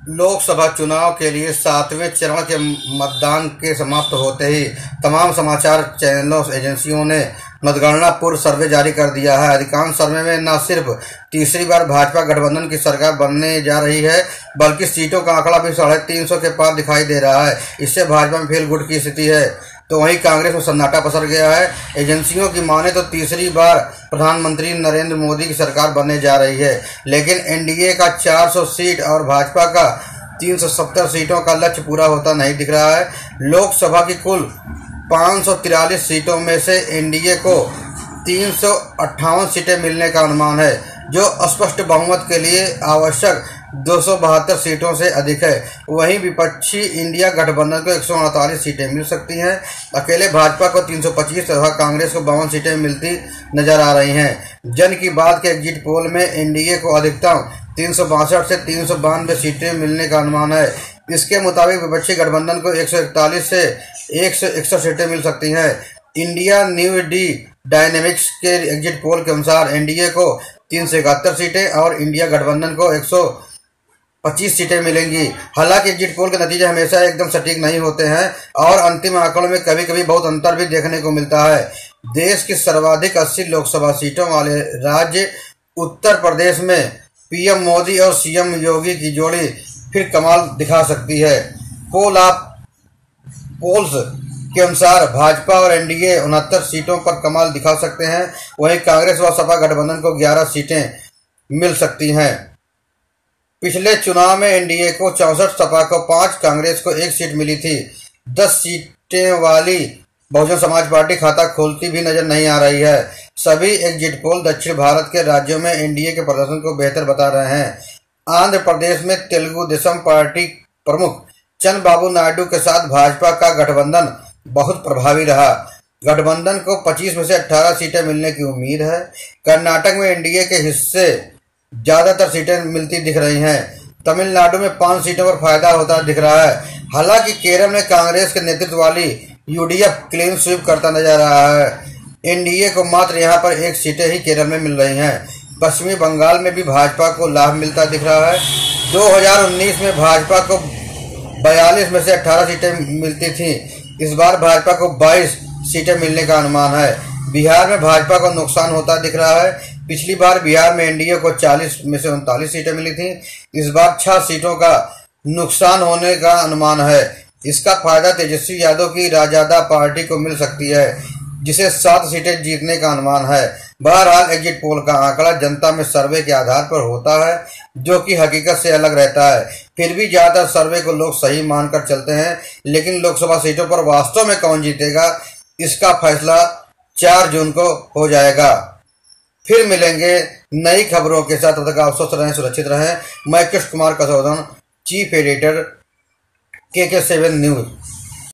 लोकसभा चुनाव के लिए 7वें चरण के मतदान के समाप्त होते ही तमाम समाचार चैनलों एजेंसियों ने मतगणना पूर्व सर्वे जारी कर दिया है। अधिकांश सर्वे में न सिर्फ तीसरी बार भाजपा गठबंधन की सरकार बनने जा रही है, बल्कि सीटों का आंकड़ा भी 350 के पार दिखाई दे रहा है। इससे भाजपा में फेल गुट की स्थिति है, तो वहीं कांग्रेस में सन्नाटा पसर गया है। एजेंसियों की माने तो तीसरी बार प्रधानमंत्री नरेंद्र मोदी की सरकार बनने जा रही है, लेकिन एनडीए का 400 सीट और भाजपा का 370 सीटों का लक्ष्य पूरा होता नहीं दिख रहा है। लोकसभा की कुल 543 सीटों में से एनडीए को 358 सीटें मिलने का अनुमान है, जो स्पष्ट बहुमत के लिए आवश्यक 272 सीटों से अधिक है। वहीं विपक्षी इंडिया गठबंधन को 148 सीटें मिल सकती हैं। अकेले भाजपा को 325 तथा कांग्रेस को 52 सीटें मिलती नजर आ रही हैं। जन की बात के एग्जिट पोल में एनडीए को अधिकतम 362 से 392 सीटें मिलने का अनुमान है। इसके मुताबिक विपक्षी गठबंधन को 141 से 161 सीटें मिल सकती हैं। इंडिया न्यू डायनेमिक्स के एग्जिट पोल के अनुसार एनडीए को 371 सीटें और इंडिया गठबंधन को 125 सीटें मिलेंगी। हालांकि एग्जिट पोल के नतीजे हमेशा एकदम सटीक नहीं होते हैं और अंतिम आंकड़ों में कभी कभी बहुत अंतर भी देखने को मिलता है। देश की सर्वाधिक 80 लोकसभा सीटों वाले राज्य उत्तर प्रदेश में पीएम मोदी और सीएम योगी की जोड़ी फिर कमाल दिखा सकती है। पोल्स के अनुसार भाजपा और एनडीए 69 सीटों पर कमाल दिखा सकते हैं। वहीं कांग्रेस व सपा गठबंधन को 11 सीटें मिल सकती हैं। पिछले चुनाव में एनडीए को 64, सपा को 5, कांग्रेस को 1 सीट मिली थी। 10 सीटें वाली बहुजन समाज पार्टी खाता खोलती भी नजर नहीं आ रही है। सभी एग्जिट पोल दक्षिण भारत के राज्यों में एनडीए के प्रदर्शन को बेहतर बता रहे हैं। आंध्र प्रदेश में तेलुगु देशम पार्टी प्रमुख चंद्रबाबू नायडू के साथ भाजपा का गठबंधन बहुत प्रभावी रहा। गठबंधन को 25 में से 18 सीटें मिलने की उम्मीद है। कर्नाटक में एनडीए के हिस्से ज्यादातर सीटें मिलती दिख रही हैं। तमिलनाडु में 5 सीटों पर फायदा होता दिख रहा है। हालांकि केरल में कांग्रेस के नेतृत्व वाली यूडीएफ क्लीन स्वीप करता नजर आ रहा है। एनडीए को मात्र यहां पर 1 सीटें ही केरल में मिल रही हैं। पश्चिमी बंगाल में भी भाजपा को लाभ मिलता दिख रहा है। 2019 में भाजपा को 42 में से 18 सीटें मिलती थी। इस बार भाजपा को 22 सीटें मिलने का अनुमान है। बिहार में भाजपा को नुकसान होता दिख रहा है। पिछली बार बिहार में एनडीए को 40 में से 39 सीटें मिली थी। इस बार 6 सीटों का नुकसान होने का अनुमान है। इसका फायदा तेजस्वी यादव की राजदा पार्टी को मिल सकती है, जिसे 7 सीटें जीतने का अनुमान है। बहरहाल एग्जिट पोल का आंकड़ा जनता में सर्वे के आधार पर होता है, जो कि हकीकत से अलग रहता है। फिर भी ज्यादातर सर्वे को लोग सही मानकर चलते हैं, लेकिन लोकसभा सीटों पर वास्तव में कौन जीतेगा, इसका फैसला 4 जून को हो जाएगा। फिर मिलेंगे नई खबरों के साथ। तब तक आप स्वस्थ रहें, सुरक्षित रहें। मैं Krishna Kumar Kasaudhan, chief editor KK7 news.